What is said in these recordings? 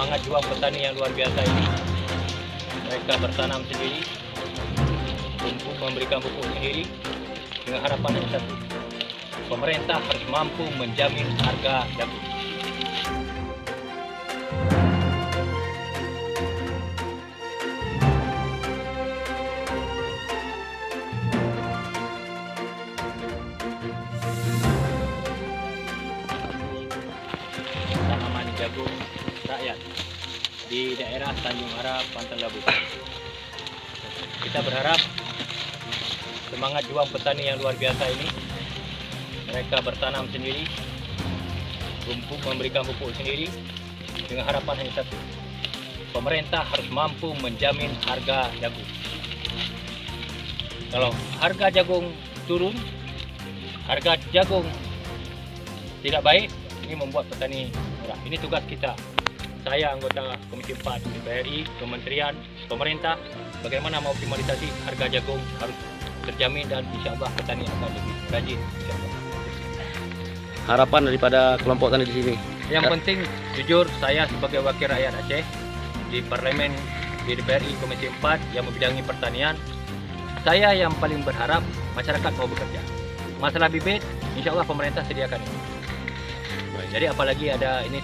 semangat juang petani yang luar biasa ini. Mereka bertanam sendiri untuk memberikan pupuk sendiri dengan harapan yang satu. Pemerintah harus mampu menjamin harga jagung. Tanaman jagung rakyat di daerah Tanjung Ara, Pantai Labu. Kita berharap semangat juang petani yang luar biasa ini, mereka bertanam sendiri untuk memberikan pupuk sendiri dengan harapan hanya satu. Pemerintah harus mampu menjamin harga jagung. Kalau harga jagung turun, harga jagung tidak baik, ini membuat petani murah. Ini tugas kita. Saya anggota Komisi 4 BRI, Kementerian, Pemerintah, bagaimana mengoptimalisasi harga jagung harus terjamin dan insya Allah petani akan lebih rajin. Harapan daripada kelompok tani di sini. Yang penting, jujur saya sebagai wakil rakyat Aceh di Parlemen di BRI Komisi 4 yang membidangi pertanian, saya yang paling berharap masyarakat mau bekerja. Masalah bibit, insya Allah pemerintah sediakan ini. Jadi apalagi ada ini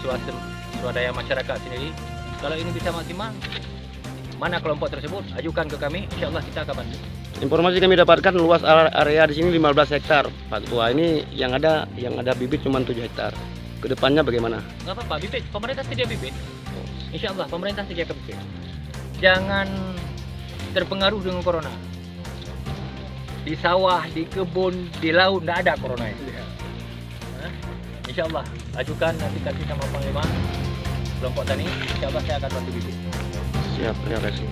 swadaya masyarakat sendiri, kalau ini bisa maksimal, mana kelompok tersebut, ajukan ke kami, insya Allah kita akan bantu. Informasi kami dapatkan luas area di sini 15 hektar, Pak Ketua. Ini yang ada bibit cuma 7 hektar. Kedepannya bagaimana? Nggak apa-apa, bibit, pemerintah sedia bibit. Insya Allah pemerintah sediakan bibit. Jangan terpengaruh dengan corona. Di sawah, di kebun, di laut, nggak ada corona itu. Insya Allah, ajukan nanti kasih sama Panglima kelompok tani, insya Allah saya akan bantu bibit. Siap, terima kasih.